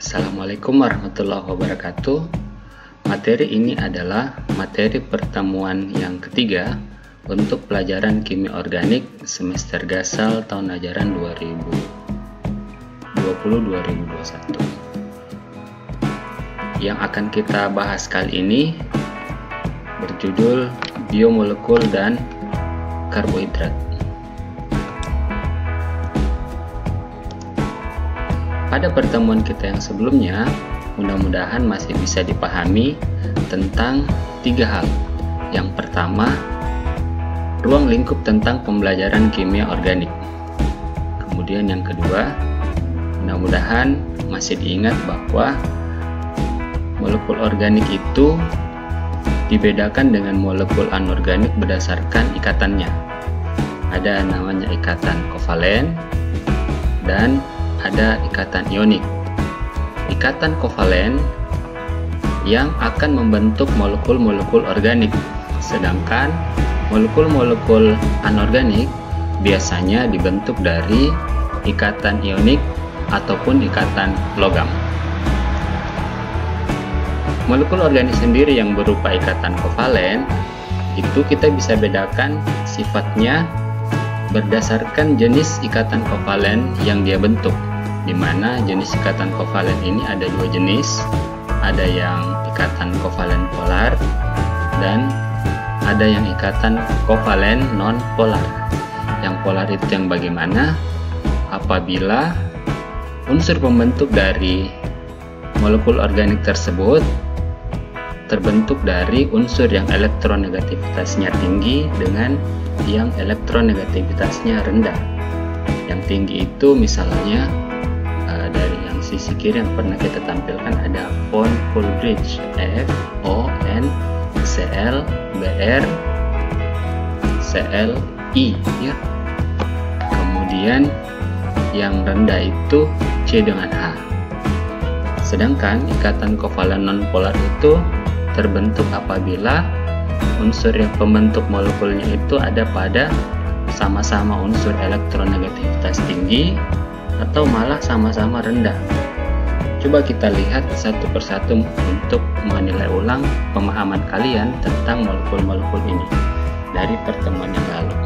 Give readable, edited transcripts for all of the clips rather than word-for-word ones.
Assalamualaikum warahmatullahi wabarakatuh. Materi ini adalah materi pertemuan yang ketiga untuk pelajaran kimia organik semester Gasal tahun ajaran 2020-2021. Yang akan kita bahas kali ini berjudul biomolekul dan karbohidrat. Pada pertemuan kita yang sebelumnya, mudah-mudahan masih bisa dipahami tentang tiga hal. Yang pertama, ruang lingkup tentang pembelajaran kimia organik. Kemudian yang kedua, mudah-mudahan masih diingat bahwa molekul organik itu dibedakan dengan molekul anorganik berdasarkan ikatannya. Ada namanya ikatan kovalen dan ada ikatan ionik. Ikatan kovalen yang akan membentuk molekul-molekul organik, sedangkan molekul-molekul anorganik biasanya dibentuk dari ikatan ionik ataupun ikatan logam. Molekul organik sendiri yang berupa ikatan kovalen itu kita bisa bedakan sifatnya berdasarkan jenis ikatan kovalen yang dia bentuk, di mana jenis ikatan kovalen ini ada dua jenis, ada yang ikatan kovalen polar dan ada yang ikatan kovalen non polar. Yang polar itu yang bagaimana? Apabila unsur pembentuk dari molekul organik tersebut terbentuk dari unsur yang elektronegativitasnya tinggi dengan yang elektronegativitasnya rendah. Yang tinggi itu misalnya dari yang sisi kiri yang pernah kita tampilkan ada von Coolidge FON Cl Br Cli ya. Kemudian yang rendah itu C dengan H. Sedangkan ikatan kovalen nonpolar itu terbentuk apabila unsur yang pembentuk molekulnya itu ada pada sama-sama unsur elektronegativitas tinggi atau malah sama-sama rendah. Coba kita lihat satu persatu untuk menilai ulang pemahaman kalian tentang molekul-molekul ini dari pertemuan yang lalu.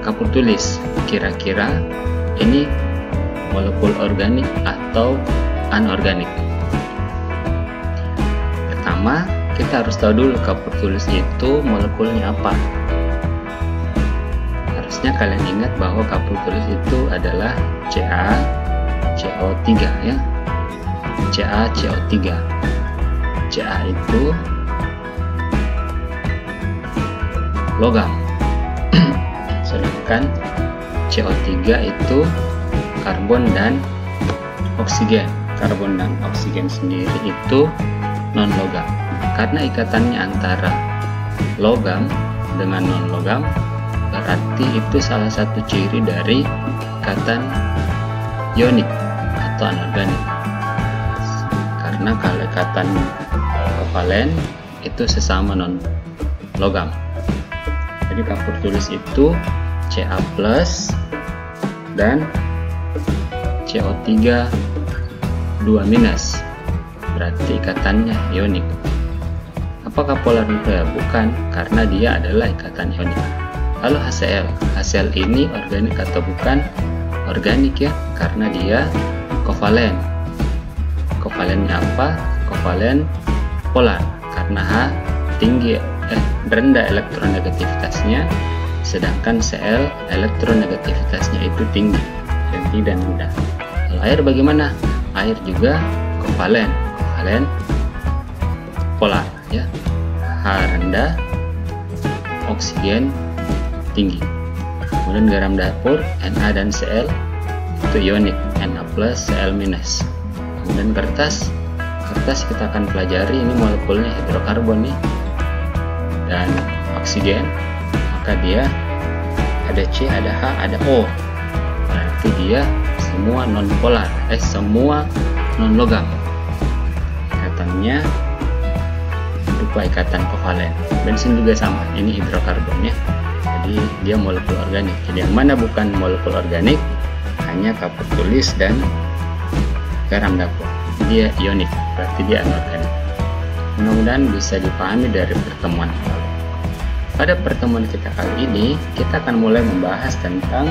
Kapur tulis, kira-kira ini molekul organik atau anorganik? Pertama, kita harus tahu dulu kapur tulis itu molekulnya apa. Harusnya kalian ingat bahwa kapur tulis itu adalah CaCO3 ya. CaCO3. Ca itu logam. Sedangkan CO3 itu karbon dan oksigen. Karbon dan oksigen sendiri itu non logam. Karena ikatannya antara logam dengan non logam, berarti itu salah satu ciri dari ikatan ionik atau anorganik. Karena kalau ikatan kovalen itu sesama non logam. Jadi kapur tulis itu Ca+ dan CO3 2-, berarti ikatannya ionik. Apakah polar nuklear? Bukan, karena dia adalah ikatan ionik. Lalu HCl. HCl ini organik atau bukan? Organik ya, karena dia kovalen. Kovalennya apa? Kovalen polar, karena H tinggi rendah elektronegativitasnya, sedangkan Cl elektronegativitasnya itu tinggi dan rendah. Kalau air bagaimana? Air juga kovalen polar ya. H rendah, oksigen tinggi. Kemudian garam dapur Na dan Cl itu ionik, Na+, Cl-. Kemudian kertas kita akan pelajari ini molekulnya hidrokarbon nih dan oksigen, maka dia ada C, ada H, ada O, berarti dia semua non polar, semua non logam. Ikatannya berupa ikatan kovalen. Bensin juga sama, ini hidrokarbon ya. Jadi dia molekul organik. Jadi yang mana bukan molekul organik hanya kapur tulis dan garam dapur. Dia ionik, berarti dia anorganik. Mudah-mudahan bisa dipahami dari pertemuan kali. Pada pertemuan kita kali ini, kita akan mulai membahas tentang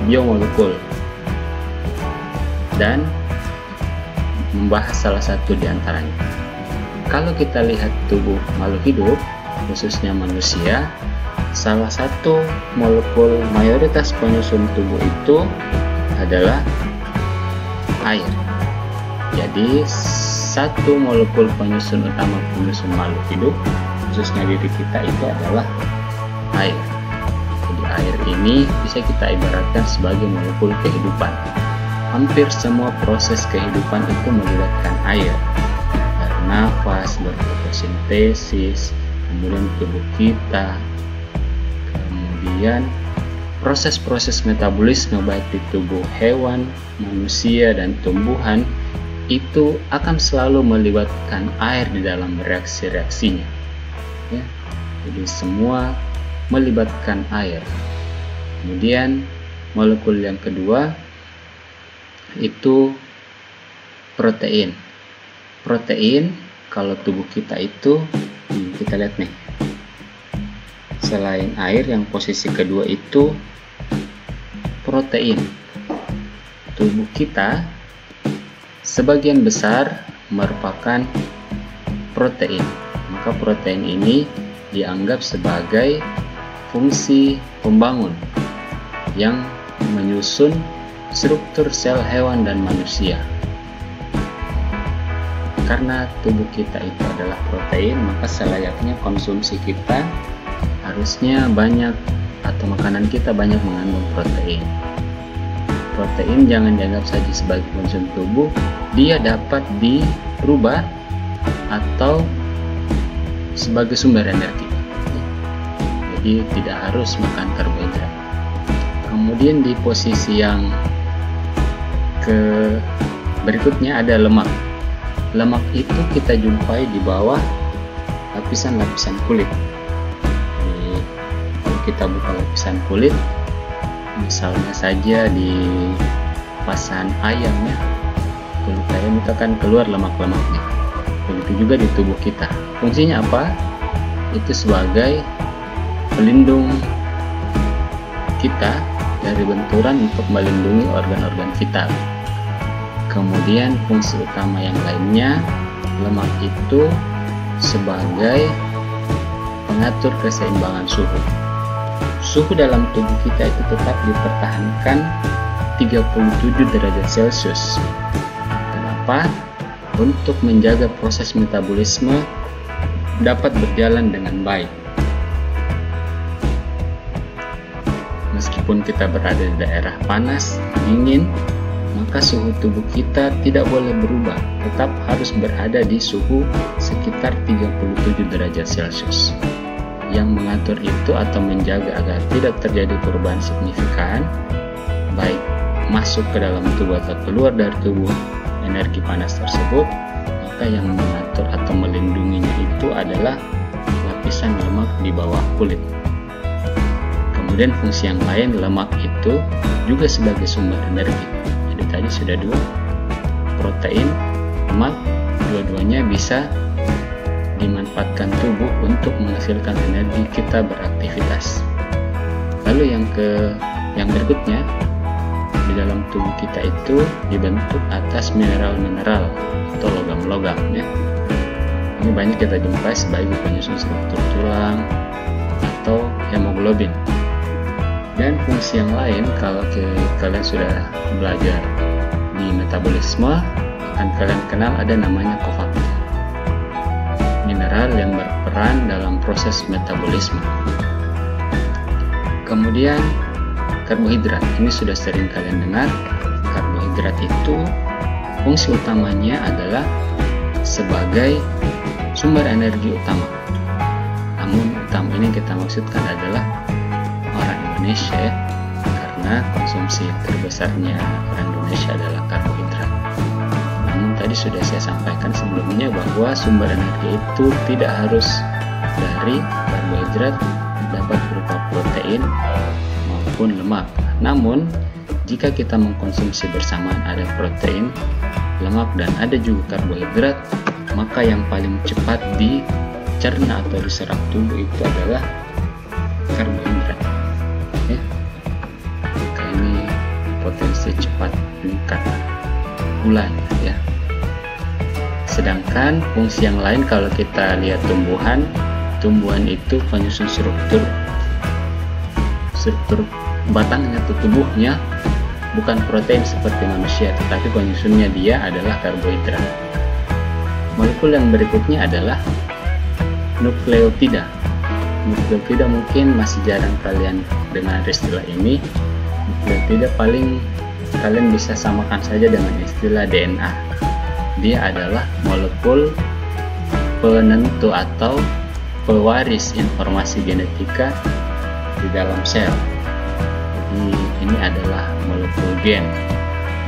biomolekul dan membahas salah satu di antaranya. Kalau kita lihat tubuh makhluk hidup, khususnya manusia, salah satu molekul mayoritas penyusun tubuh itu adalah air. Jadi satu molekul penyusun utama penyusun makhluk hidup, khususnya diri kita, itu adalah air. Jadi air ini bisa kita ibaratkan sebagai molekul kehidupan. Hampir semua proses kehidupan itu melibatkan air. Bernafas, berfotosintesis, kemudian tubuh kita, kemudian proses-proses metabolisme baik di tubuh hewan, manusia, dan tumbuhan itu akan selalu melibatkan air di dalam reaksi-reaksinya. Ya, jadi semua melibatkan air. Kemudian molekul yang kedua itu protein. Protein kalau tubuh kita itu kita lihat nih, selain air yang posisi kedua itu protein. Tubuh kita sebagian besar merupakan protein. Maka protein ini dianggap sebagai fungsi pembangun yang menyusun struktur sel hewan dan manusia. Karena tubuh kita itu adalah protein, maka selayaknya konsumsi kita harusnya banyak, atau makanan kita banyak mengandung protein. Protein jangan dianggap saja sebagai konsumsi tubuh, dia dapat dirubah atau sebagai sumber energi. Jadi tidak harus makan karbohidrat. Kemudian di posisi yang berikutnya ada lemak. Lemak itu kita jumpai di bawah lapisan-lapisan kulit. Jadi, kalau kita buka lapisan kulit, misalnya saja di pasan ayamnya, kulit ayam itu akan keluar lemak-lemaknya. Begitu juga di tubuh kita. Fungsinya apa? Itu sebagai pelindung kita dari benturan untuk melindungi organ-organ vital. Kemudian fungsi utama yang lainnya, lemak itu sebagai pengatur keseimbangan suhu. Suhu dalam tubuh kita itu tetap dipertahankan 37 derajat Celcius. Kenapa? Untuk menjaga proses metabolisme dapat berjalan dengan baik. Meskipun kita berada di daerah panas, dingin, maka suhu tubuh kita tidak boleh berubah, tetap harus berada di suhu sekitar 37 derajat Celcius. Yang mengatur itu atau menjaga agar tidak terjadi perubahan signifikan, baik masuk ke dalam tubuh atau keluar dari tubuh energi panas tersebut, maka yang mengatur atau melindunginya itu adalah lapisan lemak di bawah kulit. Kemudian fungsi yang lain, lemak itu juga sebagai sumber energi. Jadi tadi sudah dua, protein, lemak, dua-duanya bisa dimanfaatkan tubuh untuk menghasilkan energi kita beraktivitas. Lalu yang berikutnya, di dalam tubuh kita itu dibentuk atas mineral-mineral atau logam-logam ya. Ini banyak kita jumpai sebagai penyusun struktur tulang atau hemoglobin. Dan fungsi yang lain, kalau kalian sudah belajar di metabolisme, akan kalian kenal ada namanya kofaktor. Mineral yang berperan dalam proses metabolisme. Kemudian karbohidrat, ini sudah sering kalian dengar. Karbohidrat itu fungsi utamanya adalah sebagai sumber energi utama. Namun utama ini yang kita maksudkan adalah orang Indonesia ya, karena konsumsi terbesarnya orang Indonesia adalah karbohidrat. Namun tadi sudah saya sampaikan sebelumnya bahwa sumber energi itu tidak harus dari karbohidrat, dapat berupa protein maupun lemak. Namun jika kita mengkonsumsi bersamaan ada protein, lemak, dan ada juga karbohidrat, maka yang paling cepat dicerna atau diserap tubuh itu adalah karbohidrat. Ya. Maka ini potensi cepat meningkat gulanya, ya. Sedangkan fungsi yang lain kalau kita lihat tumbuhan itu penyusun struktur batangnya atau tubuhnya bukan protein seperti manusia, tetapi penyusunnya dia adalah karbohidrat. Molekul yang berikutnya adalah nukleotida. Nukleotida mungkin masih jarang kalian dengar istilah ini. Nukleotida paling kalian bisa samakan saja dengan istilah DNA. Dia adalah molekul penentu atau pewaris informasi genetika di dalam sel. Jadi ini adalah molekul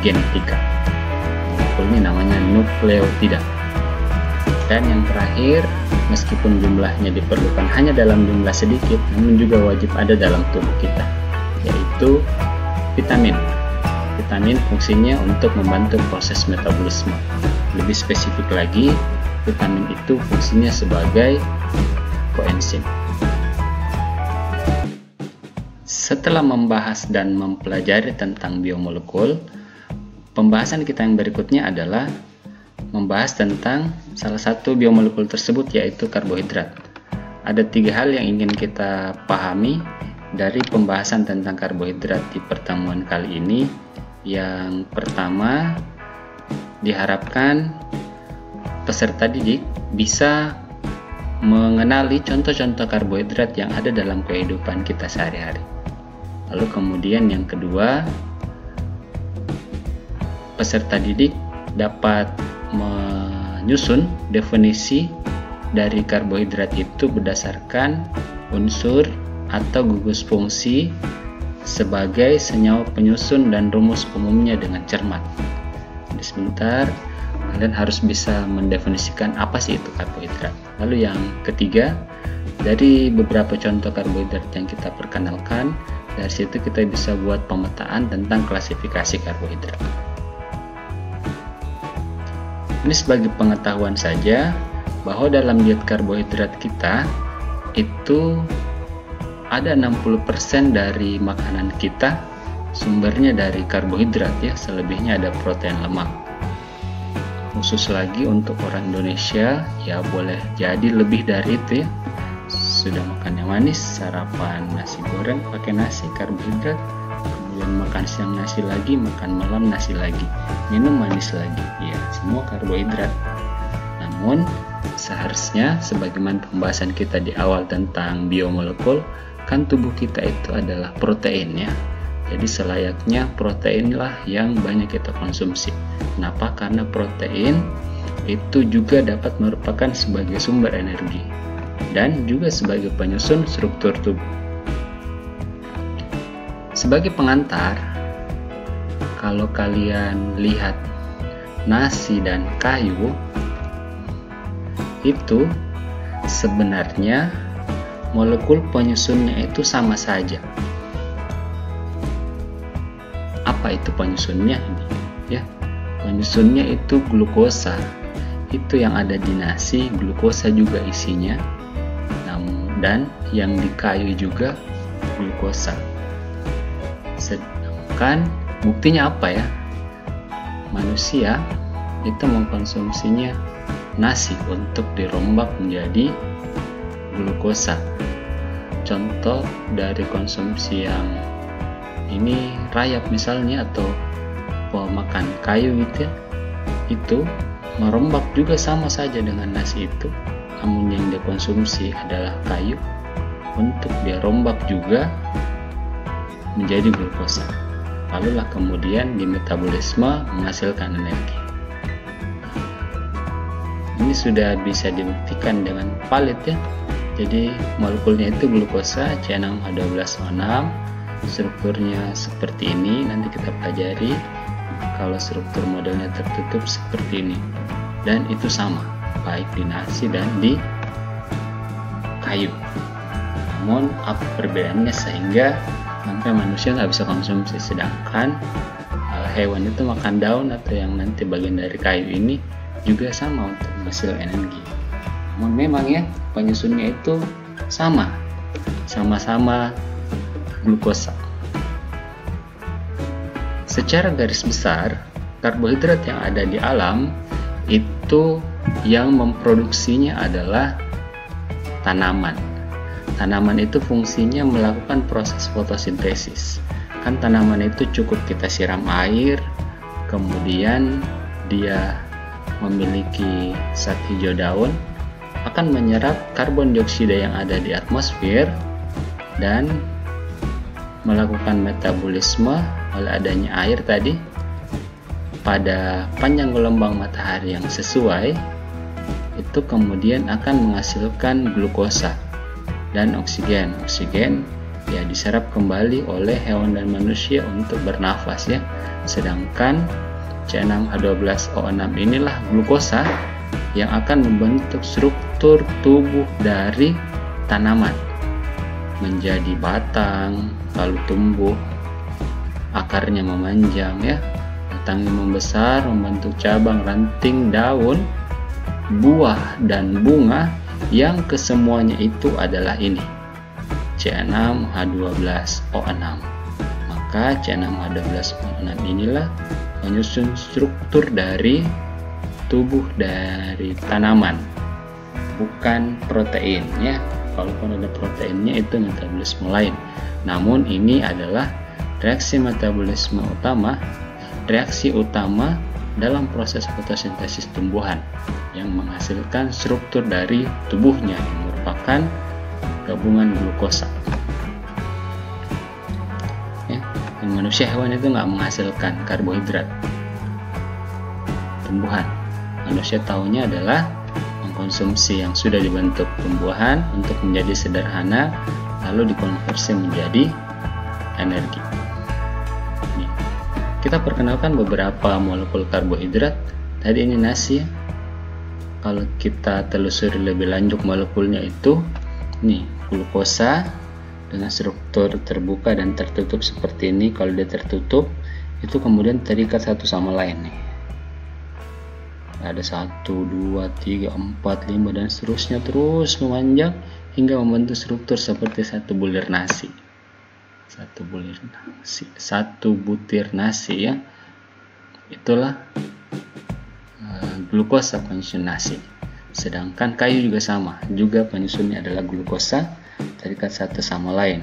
genetika. Molekulnya namanya nukleotida. Dan yang terakhir, meskipun jumlahnya diperlukan hanya dalam jumlah sedikit, namun juga wajib ada dalam tubuh kita, yaitu vitamin. Vitamin fungsinya untuk membantu proses metabolisme. Lebih spesifik lagi, vitamin itu fungsinya sebagai koenzim. Setelah membahas dan mempelajari tentang biomolekul, pembahasan kita yang berikutnya adalah membahas tentang salah satu biomolekul tersebut, yaitu karbohidrat. Ada 3 hal yang ingin kita pahami dari pembahasan tentang karbohidrat di pertemuan kali ini. Yang pertama, diharapkan peserta didik bisa mengenali contoh-contoh karbohidrat yang ada dalam kehidupan kita sehari-hari. Lalu kemudian yang kedua, peserta didik dapat menyusun definisi dari karbohidrat itu berdasarkan unsur atau gugus fungsi sebagai senyawa penyusun dan rumus umumnya dengan cermat. Jadi sebentar, kalian harus bisa mendefinisikan apa sih itu karbohidrat. Lalu yang ketiga, dari beberapa contoh karbohidrat yang kita perkenalkan, dari situ kita bisa buat pemetaan tentang klasifikasi karbohidrat. Ini sebagai pengetahuan saja bahwa dalam diet karbohidrat kita itu ada 60% dari makanan kita sumbernya dari karbohidrat, ya, selebihnya ada protein, lemak. Khusus lagi untuk orang Indonesia, ya boleh jadi lebih dari itu, ya. Sudah makan yang manis, sarapan nasi goreng pakai nasi karbohidrat, kemudian makan siang nasi lagi, makan malam nasi lagi, minum manis lagi, ya semua karbohidrat. Namun seharusnya sebagaimana pembahasan kita di awal tentang biomolekul, kan tubuh kita itu adalah protein, ya. Jadi selayaknya proteinlah yang banyak kita konsumsi. Kenapa? Karena protein itu juga dapat merupakan sebagai sumber energi dan juga sebagai penyusun struktur tubuh. Sebagai pengantar, kalau kalian lihat nasi dan kayu, itu sebenarnya molekul penyusunnya itu sama saja. Apa itu penyusunnya ini? Ya, penyusunnya itu glukosa. Itu yang ada di nasi, glukosa juga isinya. Dan yang di kayu juga glukosa. Sedangkan buktinya apa, ya? Manusia itu mengkonsumsinya nasi untuk dirombak menjadi glukosa. Contoh dari konsumsi yang ini rayap misalnya, atau makan kayu gitu, ya, itu merombak juga sama saja dengan nasi itu. Namun yang dikonsumsi adalah kayu untuk dia rombak juga menjadi glukosa. Lalulah kemudian di metabolisme menghasilkan energi. Ini sudah bisa dibuktikan dengan valid, ya. Jadi molekulnya itu glukosa C6H12O6. Strukturnya seperti ini, nanti kita pelajari. Kalau struktur modelnya tertutup seperti ini, dan itu sama baik di nasi dan di kayu. Namun apa perbedaannya sehingga sampai manusia nggak bisa konsumsi. Sedangkan hewan itu makan daun atau yang nanti bagian dari kayu ini juga sama untuk menghasilkan energi. Namun memang ya, penyusunnya itu sama-sama glukosa. Secara garis besar, karbohidrat yang ada di alam itu yang memproduksinya adalah tanaman. Tanaman itu fungsinya melakukan proses fotosintesis. Kan tanaman itu cukup kita siram air, kemudian dia memiliki zat hijau daun, akan menyerap karbon dioksida yang ada di atmosfer dan melakukan metabolisme oleh adanya air tadi pada panjang gelombang matahari yang sesuai, itu kemudian akan menghasilkan glukosa dan oksigen. Oksigen ya diserap kembali oleh hewan dan manusia untuk bernafas ya. Sedangkan C6H12O6 inilah glukosa yang akan membentuk struktur tubuh dari tanaman menjadi batang, lalu tumbuh, akarnya memanjang ya, batangnya membesar, membentuk cabang, ranting, daun, buah, dan bunga yang kesemuanya itu adalah ini C6H12O6. Maka C6H12O6 inilah menyusun struktur dari tubuh dari tanaman, bukan protein ya. Kalaupun ada proteinnya itu metabolisme lain. Namun ini adalah reaksi metabolisme utama, reaksi utama dalam proses fotosintesis tumbuhan yang menghasilkan struktur dari tubuhnya yang merupakan gabungan glukosa. Ya, dan manusia hewan itu nggak menghasilkan karbohidrat. Tumbuhan, manusia tahunya adalah mengkonsumsi yang sudah dibentuk tumbuhan untuk menjadi sederhana, lalu dikonversi menjadi energi. Ini. Kita perkenalkan beberapa molekul karbohidrat. Tadi ini nasi ya. Kalau kita telusuri lebih lanjut molekulnya itu, nih glukosa dengan struktur terbuka dan tertutup seperti ini. Kalau dia tertutup, itu kemudian terikat satu sama lain nih. Ada 1, 2, 3, 4, 5 dan seterusnya terus memanjang hingga membentuk struktur seperti satu butir nasi. Satu butir nasi ya. Itulah glukosa penyusun nasi. Sedangkan kayu juga sama, juga penyusunnya adalah glukosa terikat satu sama lain.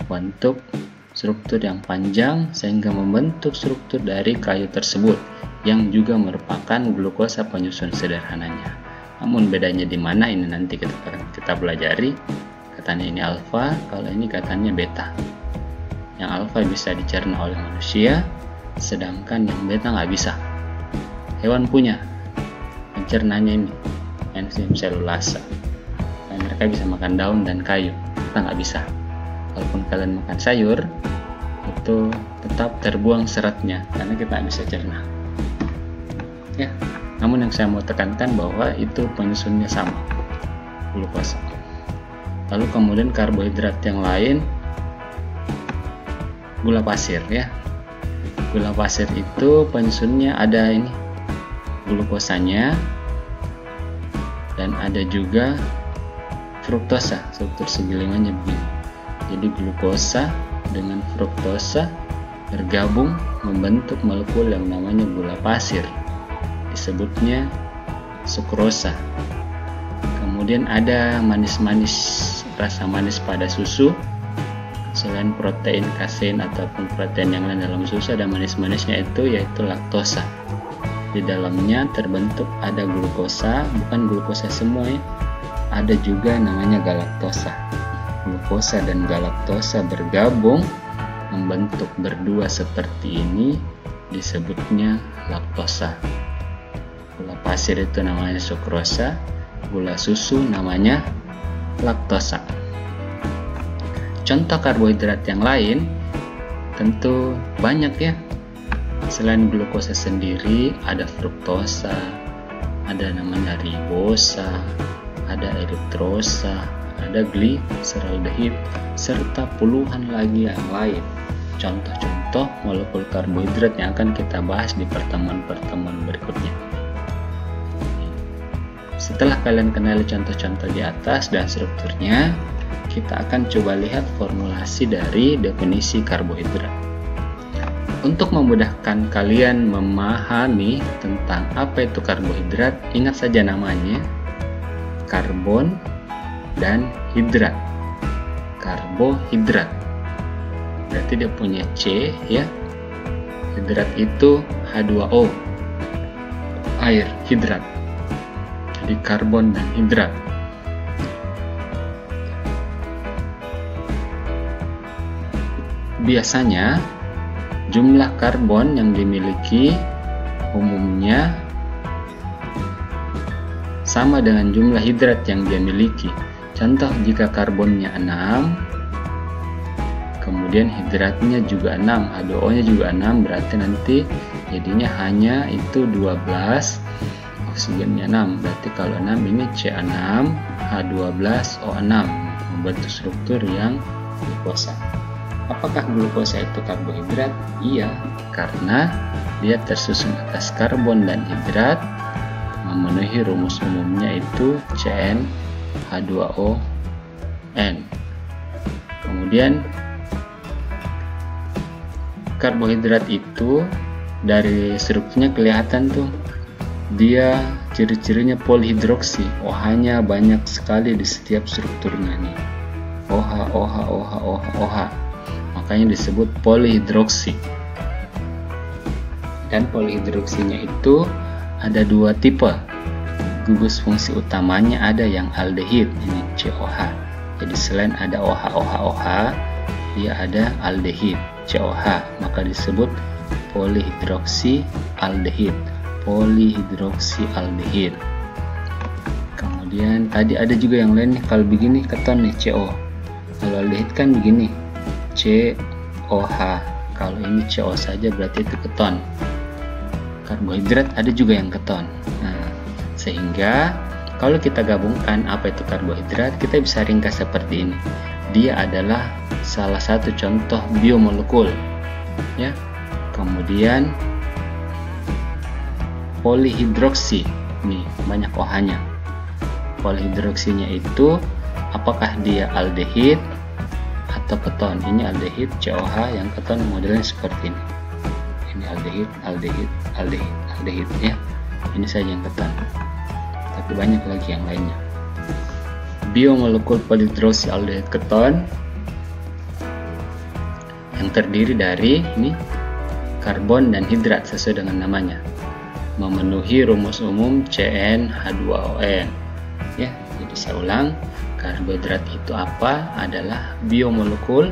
Bentuk struktur yang panjang sehingga membentuk struktur dari kayu tersebut yang juga merupakan glukosa penyusun sederhananya. Namun bedanya di mana ini nanti kita pelajari. Katanya ini alfa, kalau ini katanya beta. Yang alfa bisa dicerna oleh manusia, sedangkan yang beta nggak bisa. Hewan punya pencernanya ini enzim selulasa. Dan mereka bisa makan daun dan kayu, kita nggak bisa. Walaupun kalian makan sayur, itu tetap terbuang seratnya karena kita nggak bisa cerna. Ya, namun yang saya mau tekankan bahwa itu penyusunnya sama, glukosa. Lalu kemudian karbohidrat yang lain, gula pasir ya. Gula pasir itu penyusunnya ada ini glukosanya dan ada juga fruktosa, struktur segilingannya begini. Jadi glukosa dengan fruktosa bergabung membentuk molekul yang namanya gula pasir. Disebutnya sukrosa. Kemudian ada manis-manis, rasa manis pada susu. Selain protein kasein ataupun protein yang lain dalam susu, ada manis-manisnya itu yaitu laktosa. Di dalamnya terbentuk ada glukosa, bukan glukosa semua ya. Ada juga namanya galaktosa. Glukosa dan galaktosa bergabung membentuk berdua seperti ini, disebutnya laktosa. Gula pasir itu namanya sukrosa, gula susu namanya laktosa. Contoh karbohidrat yang lain tentu banyak ya. Selain glukosa sendiri ada fruktosa, ada namanya ribosa, ada eritrosa, ada gliseraldehid, serta puluhan lagi yang lain. Contoh-contoh molekul karbohidrat yang akan kita bahas di pertemuan-pertemuan berikutnya. Setelah kalian kenali contoh-contoh di atas dan strukturnya, kita akan coba lihat formulasi dari definisi karbohidrat. Untuk memudahkan kalian memahami tentang apa itu karbohidrat, ingat saja namanya, karbon dan hidrat. Karbohidrat berarti dia punya C ya. Hidrat itu H2O, air, hidrat. Jadi karbon dan hidrat. Biasanya jumlah karbon yang dimiliki umumnya sama dengan jumlah hidrat yang dia miliki. Contoh, jika karbonnya 6, kemudian hidratnya juga 6, H2O nya juga 6, berarti nanti jadinya hanya itu 12, oksigennya 6. Berarti kalau 6 ini C6, H12O6, membentuk struktur yang glukosa. Apakah glukosa itu karbohidrat? Iya, karena dia tersusun atas karbon dan hidrat, memenuhi rumus umumnya itu CnH2ON. Kemudian karbohidrat itu dari strukturnya kelihatan tuh, dia ciri-cirinya polihidroksi, OH-nya banyak sekali di setiap strukturnya nih, OH, makanya disebut polihidroksi. Dan polihidroksinya itu ada dua tipe. Gugus fungsi utamanya ada yang aldehid, ini COH. Jadi selain ada OH, dia ada aldehid, COH, maka disebut polihidroksi aldehid. Kemudian tadi ada juga yang lain nih, kalau begini keton nih CO. Kalau aldehid kan begini, COH. Kalau ini CO saja berarti itu keton. Karbohidrat ada juga yang keton. Nah, sehingga kalau kita gabungkan apa itu karbohidrat, kita bisa ringkas seperti ini. Dia adalah salah satu contoh biomolekul, ya. Kemudian polihidroksi, nih banyak OH-nya. Polihidroksinya itu apakah dia aldehid atau keton? Ini aldehid, COH, yang keton modelnya seperti ini. Ini aldehid ya. Ini saja yang keton. Tapi banyak lagi yang lainnya. Biomolekul polihidroksi aldehid keton yang terdiri dari ini karbon dan hidrat sesuai dengan namanya, memenuhi rumus umum CnH2ON. Ya, jadi saya ulang, karbohidrat itu apa? Adalah biomolekul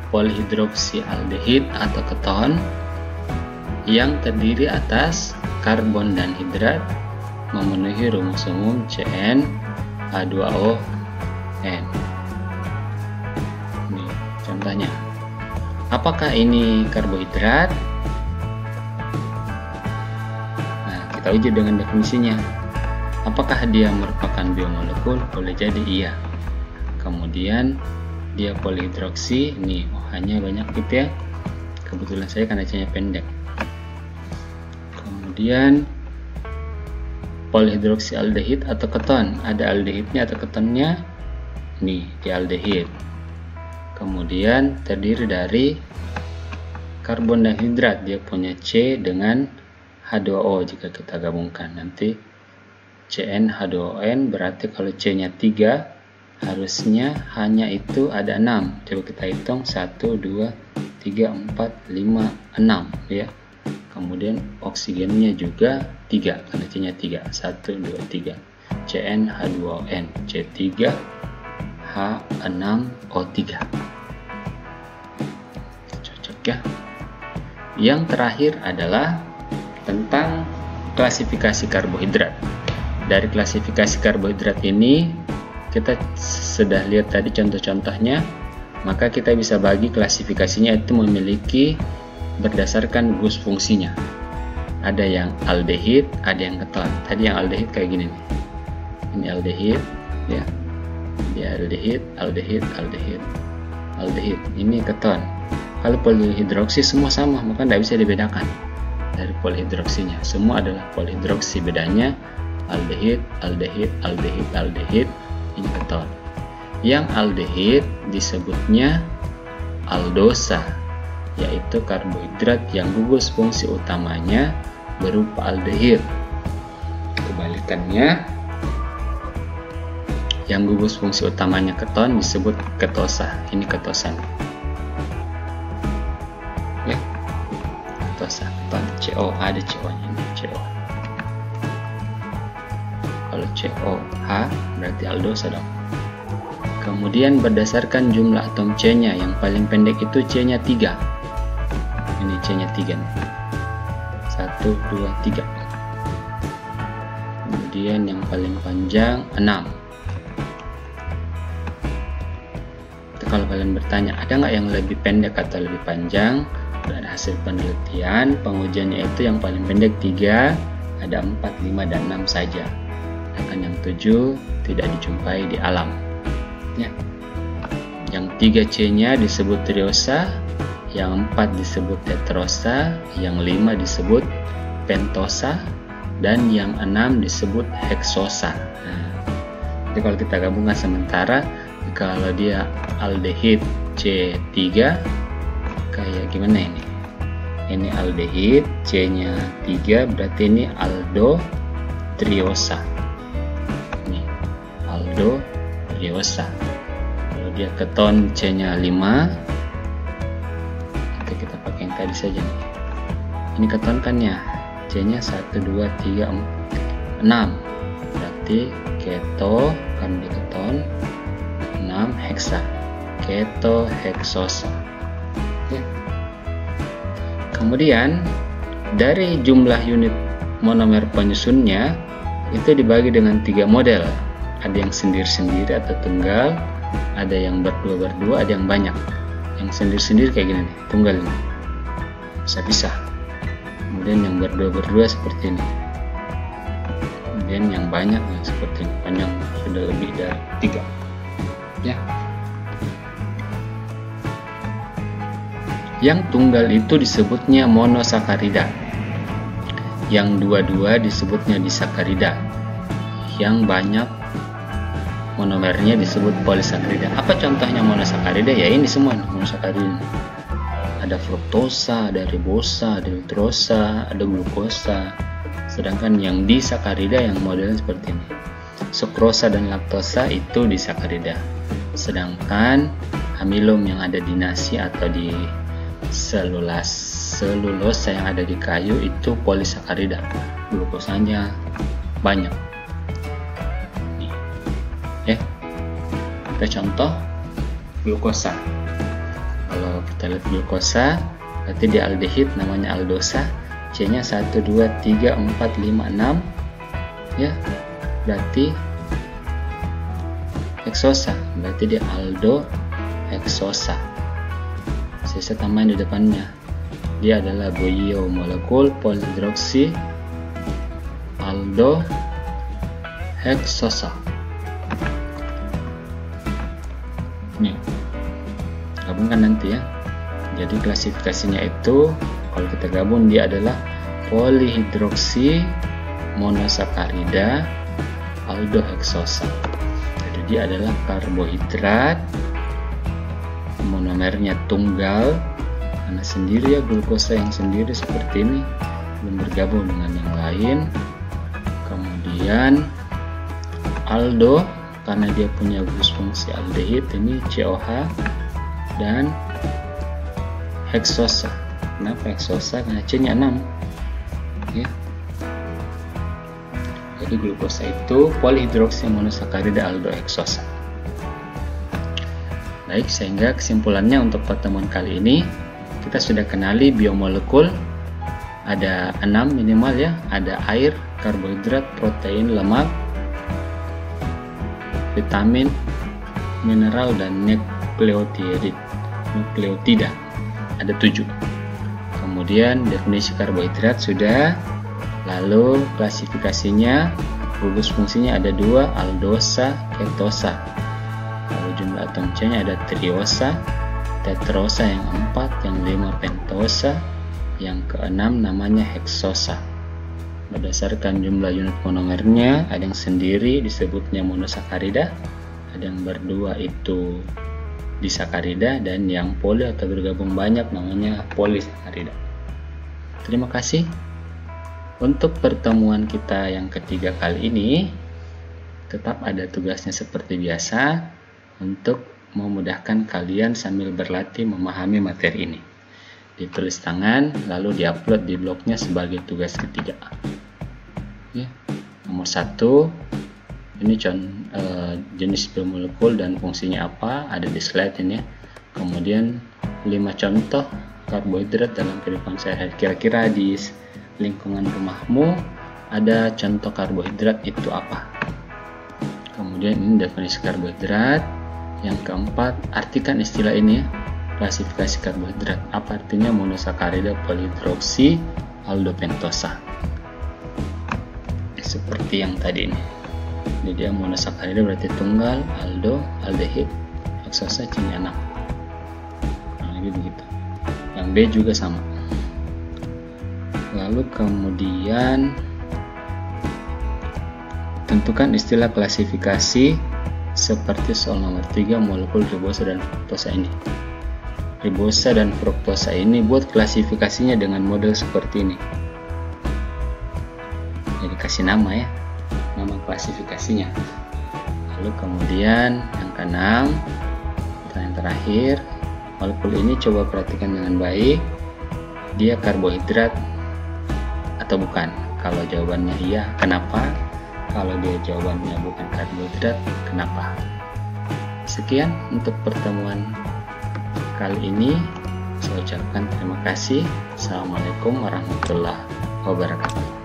polihidroksi aldehid atau keton yang terdiri atas karbon dan hidrat, memenuhi rumus umum CnH2ON. Ini contohnya. Apakah ini karbohidrat? Nah, kita uji dengan definisinya. Apakah dia merupakan biomolekul? Boleh jadi iya. Kemudian dia polihidroksi, ini OH-nya banyak gitu ya. Kebetulan saya karena C-nya pendek. Kemudian polihidroksi aldehid atau keton, ada aldehidnya atau ketonnya, nih di aldehid. Kemudian terdiri dari karbon dan hidrat, dia punya C dengan H2O. Jika kita gabungkan nanti CnH2ON, berarti kalau C-nya 3, harusnya hanya itu ada 6. Coba kita hitung, 1, 2, 3, 4, 5, 6 ya. Kemudian oksigennya juga 3, karena C-nya 3, 1, 2, 3. CnH2ON, C3, H6O3. Cocok ya. Yang terakhir adalah tentang klasifikasi karbohidrat. Dari klasifikasi karbohidrat ini kita sudah lihat tadi contoh-contohnya, maka kita bisa bagi klasifikasinya itu memiliki berdasarkan gugus fungsinya. Ada yang aldehid, ada yang keton. Tadi yang aldehid kayak gini nih. Ini aldehid ya. Dia aldehid, aldehid, aldehid, aldehid. Ini keton. Kalau polihidroksi semua sama, maka tidak bisa dibedakan dari polihidroksinya. Semua adalah polihidroksi. Bedanya aldehid, aldehid, aldehid, aldehid. Ini keton. Yang aldehid disebutnya aldosa, yaitu karbohidrat yang gugus fungsi utamanya berupa aldehid. Kebalikannya, yang gugus fungsi utamanya keton disebut ketosa. Ini ketosan. Ya, ketosa, keton. CO, ada CO-nya ini, CO. Kalau COH berarti aldosa dong. Kemudian berdasarkan jumlah atom C-nya, yang paling pendek itu C-nya 3. Ini C-nya 3 nih. 1, 2, 3. Kemudian yang paling panjang 6. Kalau kalian bertanya, ada nggak yang lebih pendek atau lebih panjang? Ada hasil penelitian, pengujiannya itu yang paling pendek 3, ada 4, 5, dan 6 saja. Sedangkan yang 7 tidak dijumpai di alam. Ya. Yang 3C-nya disebut triosa, yang 4 disebut tetrosa, yang 5 disebut pentosa, dan yang 6 disebut heksosa. Nah, jadi kalau kita gabungkan sementara, kalau dia aldehid C3 kayak gimana ini? Ini aldehid C-nya 3, berarti ini aldo triosa. Ini aldo triosa. Kalau dia keton C-nya 5, kita pakai yang tadi saja nih. Ini keton kan ya, C-nya 1, 2, 3, 4, 6. Berarti keto kan di keton 6 heksa, ketoheksosa. Ya. Kemudian dari jumlah unit monomer penyusunnya itu dibagi dengan 3 model. Ada yang sendiri-sendiri atau tunggal, ada yang berdua-berdua, ada yang banyak. Yang sendiri-sendiri kayak gini nih, tunggal ini, bisa-bisa. Kemudian yang berdua-berdua seperti ini. Kemudian yang banyak yang seperti ini, panjang sudah lebih dari 3. Ya. Yang tunggal itu disebutnya monosakarida. Yang dua-dua disebutnya disakarida. Yang banyak monomernya disebut polisakarida. Apa contohnya monosakarida? Ya ini semua monosakarida. Ada fruktosa, ada ribosa, ada dextrosa, ada glukosa. Sedangkan yang disakarida yang modelnya seperti ini. Sukrosa dan laktosa itu disakarida. Sedangkan amilum yang ada di nasi atau di selulosa yang ada di kayu itu polisakarida. Glukosanya banyak. Nih. Ya. Kita contoh glukosa. Kalau kita lihat glukosa, berarti di aldehid namanya aldosa. C-nya 1, 2, 3, 4, 5, 6. Ya. Berarti heksosa, berarti dia aldo heksosa. Saya tambahin di depannya, dia adalah biomolekul polihidroksi aldo heksosa. Nih, gabungkan nanti ya. Jadi klasifikasinya itu kalau kita gabung dia adalah polihidroksi monosakarida aldo heksosa. Dia adalah karbohidrat, monomernya tunggal, karena sendiri ya glukosa yang sendiri seperti ini, belum bergabung dengan yang lain. Kemudian aldo, karena dia punya gugus fungsi aldehid, ini COH, dan heksosa. Kenapa heksosa? Karena C-nya 6. Ya. Jadi glukosa itu polihidroksi monosakarida aldo heksosa. Baik, sehingga kesimpulannya untuk pertemuan kali ini kita sudah kenali biomolekul ada 6 minimal ya, ada air, karbohidrat, protein, lemak, vitamin, mineral, dan nukleotida ada 7. Kemudian definisi karbohidrat sudah. Lalu klasifikasinya, gugus fungsinya ada 2, aldosa, ketosa. jumlah atom C-nya ada triosa, tetrosa yang 4, yang 5 pentosa, yang keenam namanya heksosa. Berdasarkan jumlah unit monomernya, ada yang sendiri disebutnya monosakarida, ada yang berdua itu disakarida, dan yang poli atau bergabung banyak namanya polisakarida. Terima kasih. Untuk pertemuan kita yang ketiga kali ini, tetap ada tugasnya seperti biasa untuk memudahkan kalian sambil berlatih memahami materi ini. Ditulis tangan, lalu diupload di blognya sebagai tugas ketiga. Ya. Nomor 1, ini jenis biomolekul dan fungsinya apa, ada di slide ini. Kemudian 5 contoh karbohidrat dalam kehidupan sehari-hari. Kira-kira di lingkungan rumahmu ada contoh karbohidrat itu apa? Kemudian ini definisi karbohidrat. Yang keempat, artikan istilah ini ya. Klasifikasi karbohidrat. Apa artinya monosakarida, polihidroksi, aldopentosa? Seperti yang tadi ini. Jadi dia monosakarida berarti tunggal, aldo, aldehid, heksosa, C6. Nah, begitu. Yang B juga sama. Lalu kemudian tentukan istilah klasifikasi seperti soal nomor 3 molekul ribosa dan fruktosa ini. Ribosa dan fruktosa ini buat klasifikasinya dengan model seperti ini. Jadi kasih nama ya, nama klasifikasinya. Lalu kemudian yang keenam, pertanyaan terakhir, molekul ini coba perhatikan dengan baik, dia karbohidrat atau bukan? Kalau jawabannya iya, kenapa? Kalau dia jawabannya bukan karbohidrat, kenapa? Sekian untuk pertemuan kali ini. Saya ucapkan terima kasih. Assalamualaikum warahmatullahi wabarakatuh.